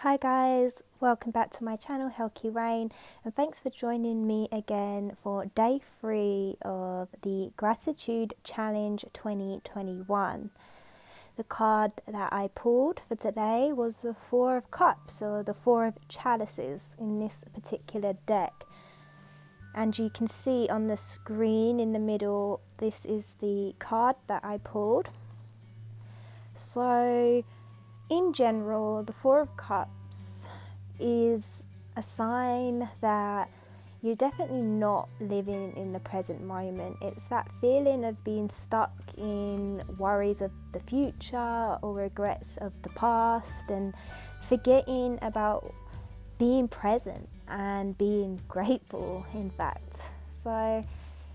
Hi guys, welcome back to my channel Helki Rain, and thanks for joining me again for day 3 of the Gratitude Challenge 2021. The card that I pulled for today was the Four of Cups, or the Four of Chalices in this particular deck. And you can see on the screen in the middle, this is the card that I pulled. So in general, the Four of Cups is a sign that you're definitely not living in the present moment. It's that feeling of being stuck in worries of the future or regrets of the past, and forgetting about being present and being grateful, in fact. So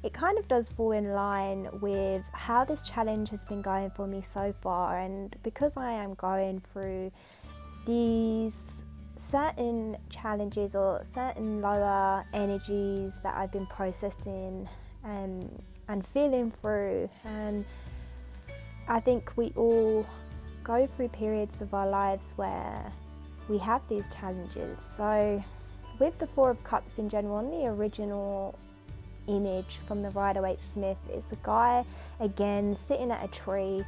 it kind of does fall in line with how this challenge has been going for me so far, and because I am going through these certain challenges or certain lower energies that I've been processing and feeling through, and I think we all go through periods of our lives where we have these challenges. So with the Four of Cups in general, on the original image from the Rider-Waite-Smith, it's a guy again sitting at a tree,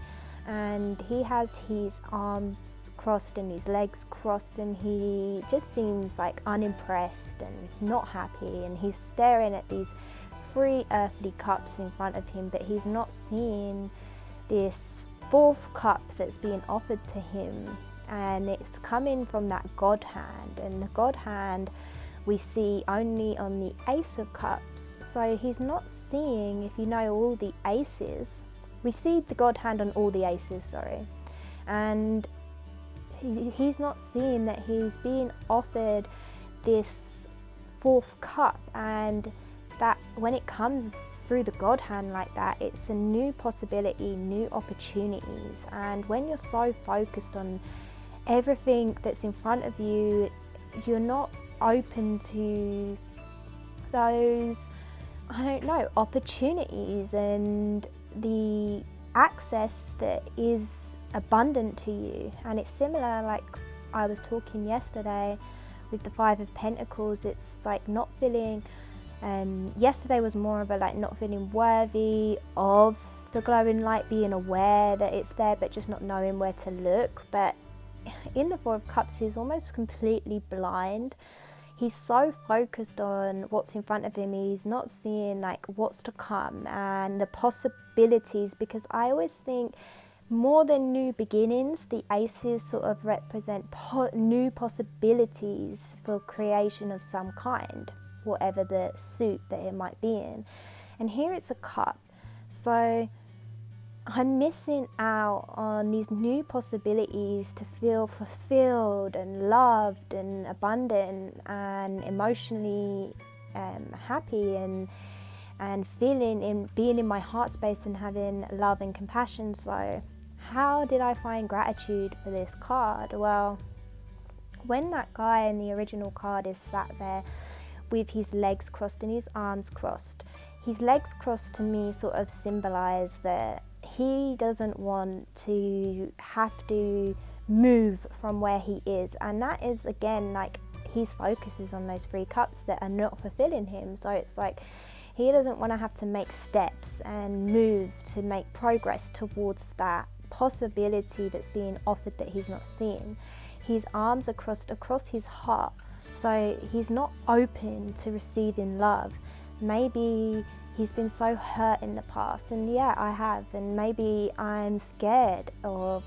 and he has his arms crossed and his legs crossed, and he just seems like unimpressed and not happy, and he's staring at these 3 earthly cups in front of him, but he's not seeing this 4th cup that's being offered to him, and it's coming from that God hand, and the God hand we see only on the Ace of Cups. So he's not seeing, if you know all the aces, we see the God hand on all the aces, and he's not seeing that he's being offered this 4th cup, and that when it comes through the God hand like that, it's a new possibility, new opportunities. And when you're so focused on everything that's in front of you, you're not open to those, I don't know, opportunities and the access that is abundant to you. And it's similar, like I was talking yesterday with the 5 of Pentacles. It's like not feeling, yesterday was more of a like not feeling worthy of the glowing light, being aware that it's there but just not knowing where to look. But in the Four of Cups, he's almost completely blind. He's so focused on what's in front of him, he's not seeing like what's to come and the possibilities, because I always think more than new beginnings, the aces sort of represent new possibilities for creation of some kind, whatever the suit that it might be in. And here it's a cup. So I'm missing out on these new possibilities to feel fulfilled and loved and abundant and emotionally happy and feeling in being in my heart space and having love and compassion. So how did I find gratitude for this card? Well, when that guy in the original card is sat there with his legs crossed and his arms crossed, his legs crossed to me sort of symbolize that he doesn't want to have to move from where he is, and that is again like his focus is on those 3 cups that are not fulfilling him. So it's like he doesn't want to have to make steps and move to make progress towards that possibility that's being offered that he's not seeing. His arms are crossed across his heart, so he's not open to receiving love. Maybe he's been so hurt in the past, and yeah, I have, and maybe I'm scared of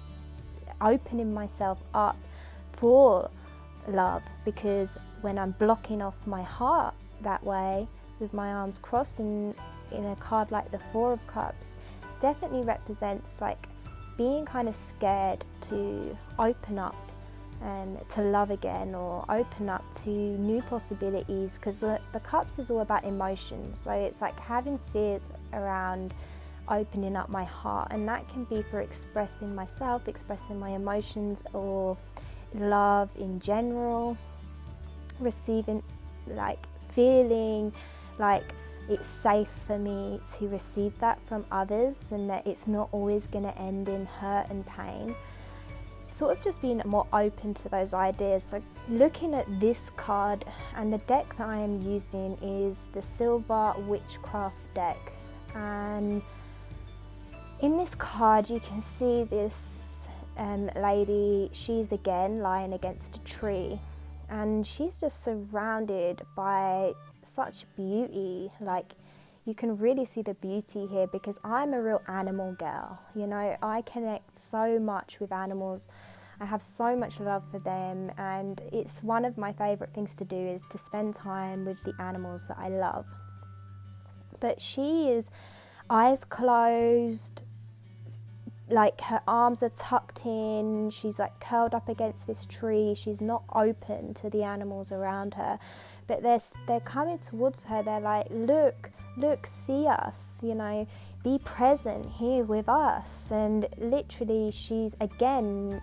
opening myself up for love, because when I'm blocking off my heart that way with my arms crossed, and in a card like the 4 of Cups definitely represents like being kind of scared to open up to love again, or open up to new possibilities, because the cups is all about emotion. So it's like having fears around opening up my heart, and that can be for expressing myself, expressing my emotions, or love in general, receiving, like feeling like it's safe for me to receive that from others, and that it's not always going to end in hurt and pain. sort of just being more open to those ideas. So looking at this card, and the deck that I am using is the Silver Witchcraft deck, and in this card you can see this lady. She's again lying against a tree, and she's just surrounded by such beauty. Like, you can really see the beauty here, because I'm a real animal girl. You know, I connect so much with animals. I have so much love for them, and it's one of my favourite things to do is to spend time with the animals that I love. But she is eyes closed, like her arms are tucked in, she's like curled up against this tree. She's not open to the animals around her, but they're coming towards her. They're like, look, see us, you know, be present here with us. And literally, she's again,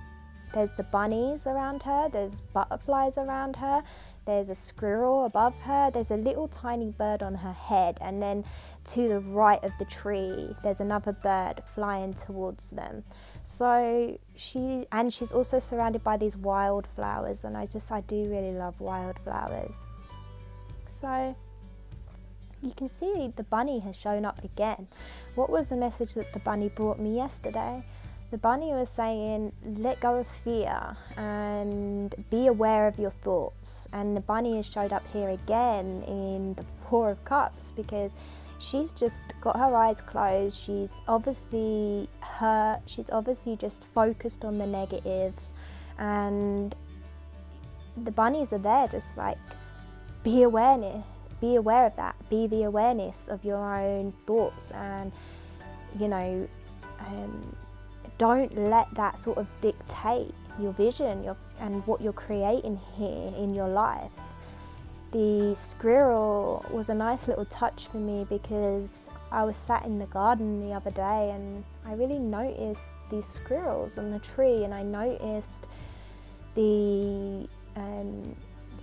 there's the bunnies around her, there's butterflies around her, there's a squirrel above her, there's a little tiny bird on her head, and then to the right of the tree there's another bird flying towards them. So she's also surrounded by these wildflowers, and I do really love wildflowers. So you can see the bunny has shown up again. What was the message that the bunny brought me yesterday? The bunny was saying, let go of fear and be aware of your thoughts. And the bunny has showed up here again in the Four of Cups, because she's just got her eyes closed. She's obviously hurt. She's obviously just focused on the negatives. And the bunnies are there just like, be aware of that. Be the awareness of your own thoughts, and, you know, don't let that sort of dictate your vision and what you're creating here in your life. The squirrel was a nice little touch for me, because I was sat in the garden the other day and I really noticed these squirrels on the tree, and I noticed the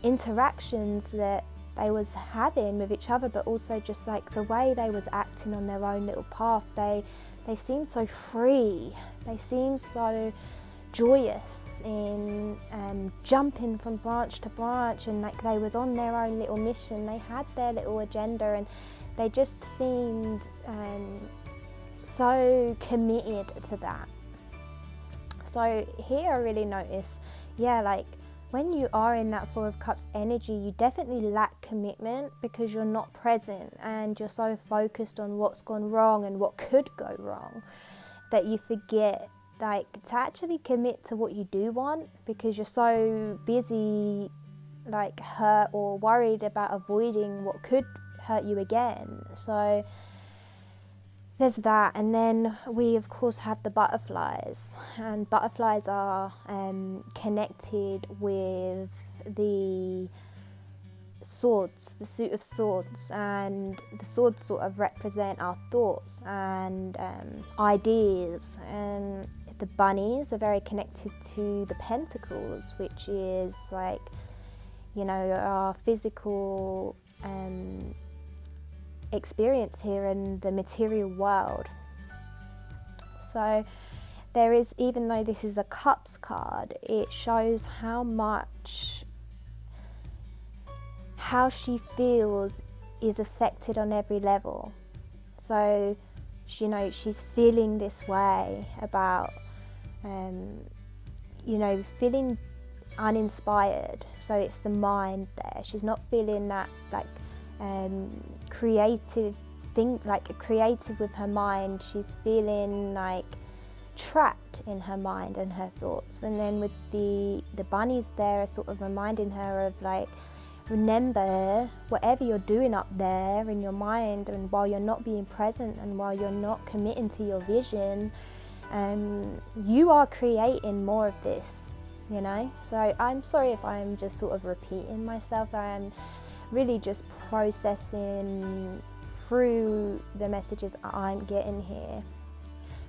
interactions that they was having with each other, but also just like the way they was acting on their own little path. They seemed so free. They seemed so joyous in jumping from branch to branch, and like they was on their own little mission. They had their little agenda, and they just seemed so committed to that. So here I really notice, like when you are in that Four of Cups energy, you definitely lack commitment, because you're not present and you're so focused on what's gone wrong and what could go wrong, that you forget like to actually commit to what you do want, because you're so busy like hurt or worried about avoiding what could hurt you again. So there's that. And then we of course have the butterflies, and butterflies are connected with the swords, the suit of swords, and the swords sort of represent our thoughts and ideas. And the bunnies are very connected to the pentacles, which is like, you know, our physical experience here in the material world. So there is, even though this is a Cups card, it shows how she feels is affected on every level. So, you know, she's feeling this way about, you know, feeling uninspired. So it's the mind there. She's not feeling that like creative with her mind. She's feeling like trapped in her mind and her thoughts. And then with the bunnies there are sort of reminding her of like, remember, whatever you're doing up there in your mind, and while you're not being present and while you're not committing to your vision, you are creating more of this, you know. So I'm sorry if I'm just sort of repeating myself. I'm really just processing through the messages I'm getting here.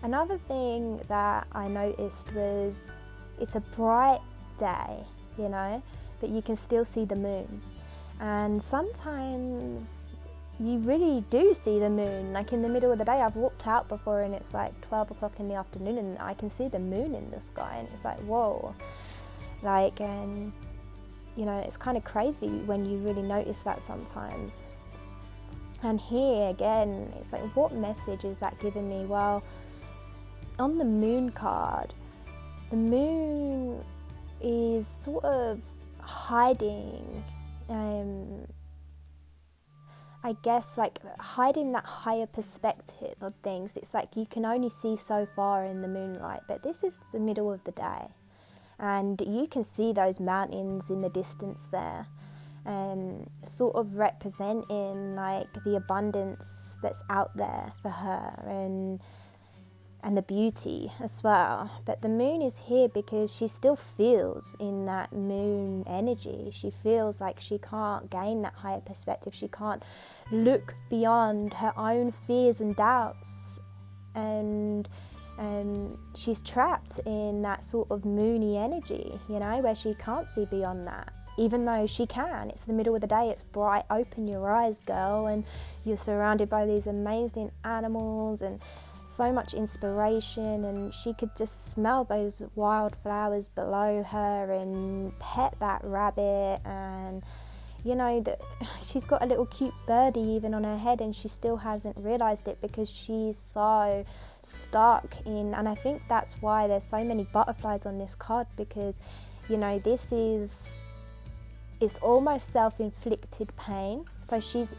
Another thing that I noticed was it's a bright day, you know, but you can still see the moon. And sometimes you really do see the moon. Like in the middle of the day, I've walked out before and it's like 12 o'clock in the afternoon and I can see the moon in the sky, and it's like, whoa. Like, and you know, it's kind of crazy when you really notice that sometimes. And here again, it's like, what message is that giving me? Well, on the moon card, the moon is sort of hiding, I guess, like hiding that higher perspective of things. It's like you can only see so far in the moonlight, but this is the middle of the day and you can see those mountains in the distance there, sort of representing like the abundance that's out there for her, and the beauty as well. But the moon is here because she still feels in that moon energy. She feels like she can't gain that higher perspective. She can't look beyond her own fears and doubts. And she's trapped in that sort of moony energy, you know, where she can't see beyond that. Even though she can. It's the middle of the day, it's bright, open your eyes, girl, and you're surrounded by these amazing animals and so much inspiration, and she could just smell those wildflowers below her and pet that rabbit, and you know that she's got a little cute birdie even on her head, and she still hasn't realized it because she's so stuck in. And I think that's why there's so many butterflies on this card, because you know, this is, it's almost self-inflicted pain. So she's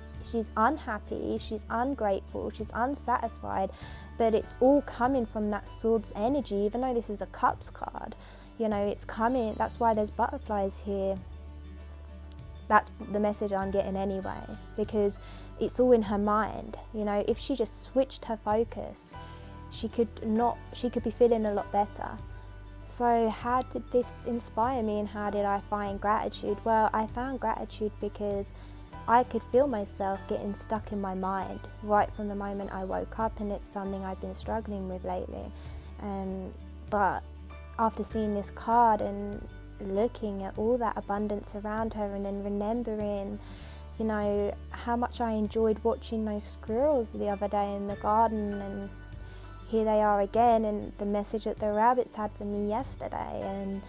unhappy, she's ungrateful, she's unsatisfied, but it's all coming from that Swords energy. Even though this is a Cups card, you know, it's coming. That's why there's butterflies here. That's the message I'm getting anyway, because it's all in her mind. You know, if she just switched her focus, she could be feeling a lot better. So how did this inspire me, and how did I find gratitude? Well, I found gratitude because I could feel myself getting stuck in my mind right from the moment I woke up, and it's something I've been struggling with lately. But after seeing this card and looking at all that abundance around her, and then remembering, you know, how much I enjoyed watching those squirrels the other day in the garden, and here they are again, and the message that the rabbits had for me yesterday, and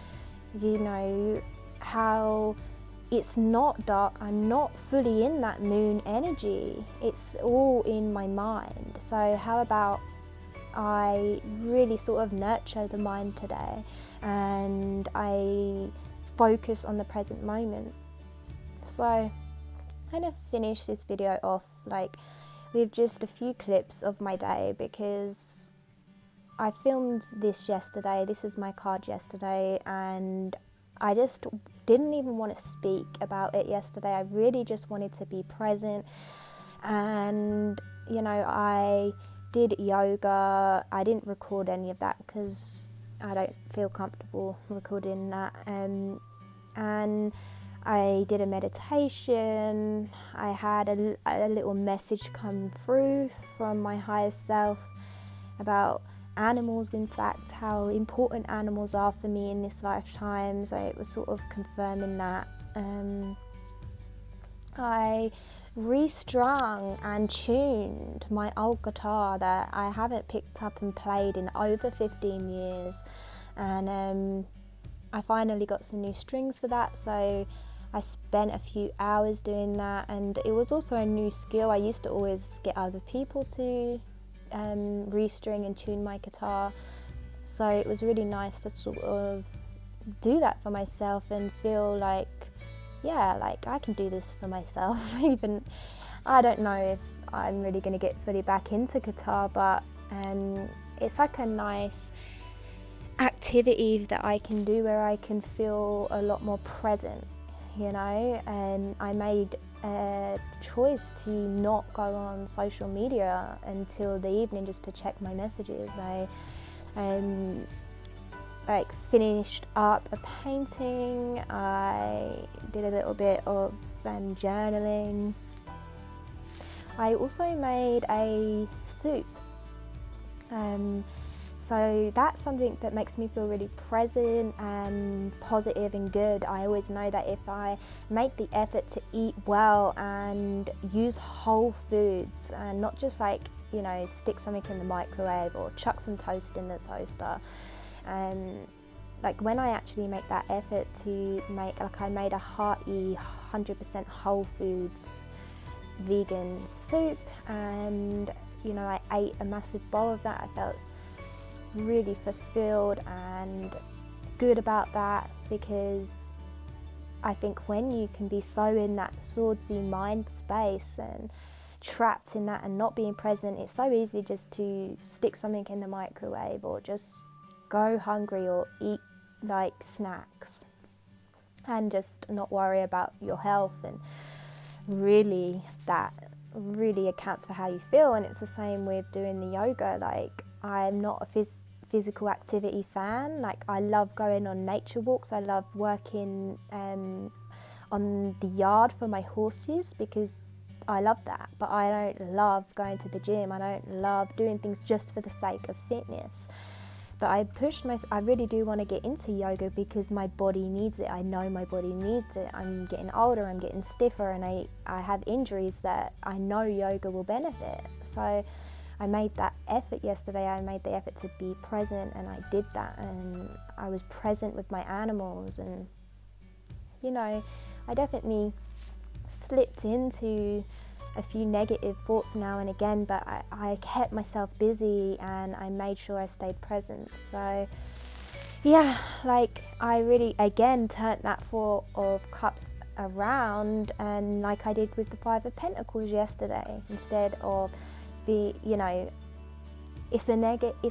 you know, how it's not dark, I'm not fully in that moon energy, it's all in my mind. So how about I really sort of nurture the mind today, and I focus on the present moment. So I'm gonna finish this video off like with just a few clips of my day, because I filmed this yesterday. This is my card yesterday, and I just didn't even want to speak about it yesterday. I really just wanted to be present. And you know, I did yoga. I didn't record any of that because I don't feel comfortable recording that. And I did a meditation. I had a little message come through from my higher self about animals, in fact, how important animals are for me in this lifetime. So it was sort of confirming that. I restrung and tuned my old guitar that I haven't picked up and played in over 15 years, and I finally got some new strings for that, so I spent a few hours doing that. And it was also a new skill. I used to always get other people to restring and tune my guitar, so it was really nice to sort of do that for myself and feel like, yeah, like I can do this for myself. Even I don't know if I'm really going to get fully back into guitar, but it's like a nice activity that I can do where I can feel a lot more present, you know. And I made a choice to not go on social media until the evening just to check my messages. I like finished up a painting. I did a little bit of journaling. I also made a soup. So that's something that makes me feel really present and positive and good. I always know that if I make the effort to eat well and use whole foods and not just like, you know, stick something in the microwave or chuck some toast in the toaster, like when I actually make that effort to make, like I made a hearty 100% whole foods vegan soup, and you know, I ate a massive bowl of that. I felt really fulfilled and good about that, because I think when you can be so in that swordsy mind space and trapped in that and not being present, it's so easy just to stick something in the microwave or just go hungry or eat like snacks and just not worry about your health. And really that really accounts for how you feel. And it's the same with doing the yoga. Like, I'm not a physical activity fan. Like, I love going on nature walks. I love working on the yard for my horses because I love that. But I don't love going to the gym. I don't love doing things just for the sake of fitness. But I really do want to get into yoga because my body needs it. I know my body needs it. I'm getting older, I'm getting stiffer, and I have injuries that I know yoga will benefit. So I made that effort yesterday. I made the effort to be present, and I did that. And I was present with my animals. And, you know, I definitely slipped into a few negative thoughts now and again, but I kept myself busy and I made sure I stayed present. So yeah, like I really again turned that Four of Cups around, and like I did with the Five of Pentacles yesterday, instead of it's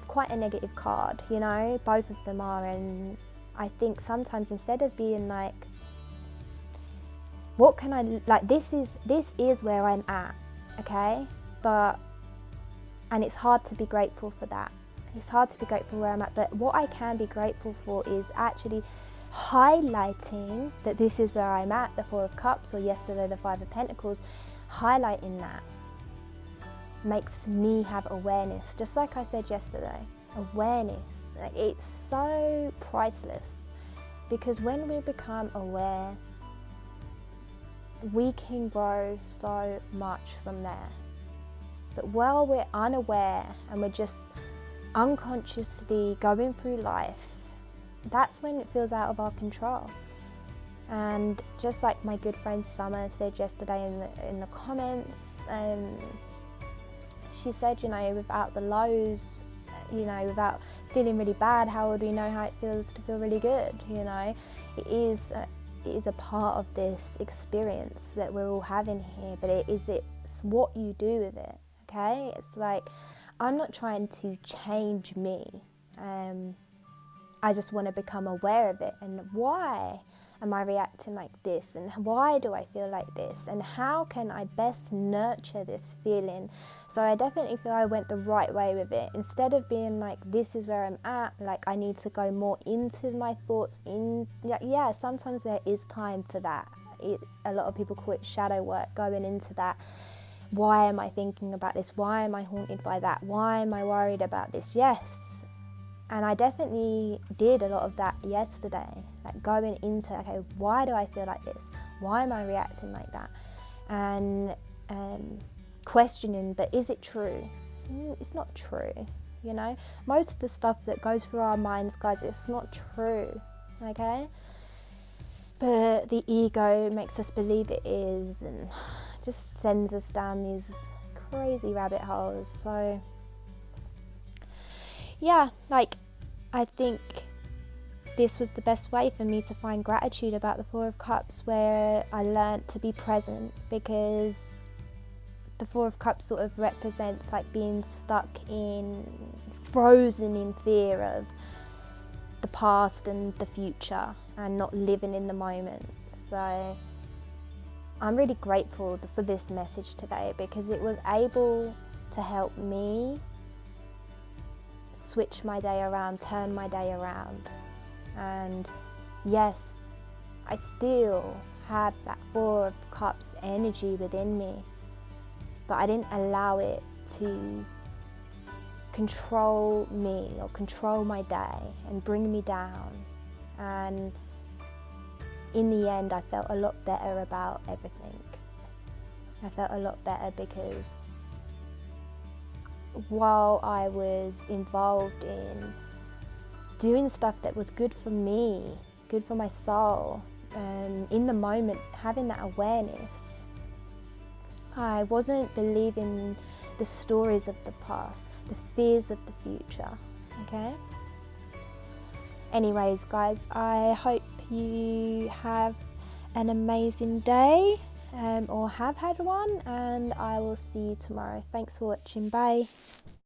quite a negative card, you know, both of them are. And I think sometimes instead of being like, what can I, like, this is where I'm at, okay? And it's hard to be grateful for that. It's hard to be grateful where I'm at, but what I can be grateful for is actually highlighting that this is where I'm at, the Four of Cups, or yesterday the Five of Pentacles. Highlighting that makes me have awareness, just like I said yesterday. Awareness, it's so priceless, because when we become aware, we can grow so much from there. But while we're unaware and we're just unconsciously going through life, that's when it feels out of our control. And just like my good friend Summer said yesterday in the comments, she said, you know, without the lows, you know, without feeling really bad, how would we know how it feels to feel really good? You know, it is a part of this experience that we're all having here, but it's what you do with it, okay? It's like, I'm not trying to change me. I just want to become aware of it. And why am I reacting like this? And why do I feel like this? And how can I best nurture this feeling? So I definitely feel I went the right way with it. Instead of being like, this is where I'm at, like I need to go more into my thoughts. Yeah, sometimes there is time for that. A lot of people call it shadow work, going into that. Why am I thinking about this? Why am I haunted by that? Why am I worried about this? Yes. And I definitely did a lot of that yesterday, like going into, okay, why do I feel like this? Why am I reacting like that? And questioning, but is it true? It's not true, you know? Most of the stuff that goes through our minds, guys, it's not true, okay? But the ego makes us believe it is, and just sends us down these crazy rabbit holes. So yeah, like, I think this was the best way for me to find gratitude about the Four of Cups, where I learned to be present, because the Four of Cups sort of represents like being frozen in fear of the past and the future and not living in the moment. So I'm really grateful for this message today, because it was able to help me switch my day around, turn my day around. And yes, I still have that Four of Cups energy within me, but I didn't allow it to control me or control my day and bring me down. And in the end, I felt a lot better about everything. I felt a lot better because while I was involved in doing stuff that was good for me, good for my soul, in the moment, having that awareness, I wasn't believing the stories of the past, the fears of the future, okay? Anyways, guys, I hope you have an amazing day, or have had one, and I will see you tomorrow. Thanks for watching. Bye.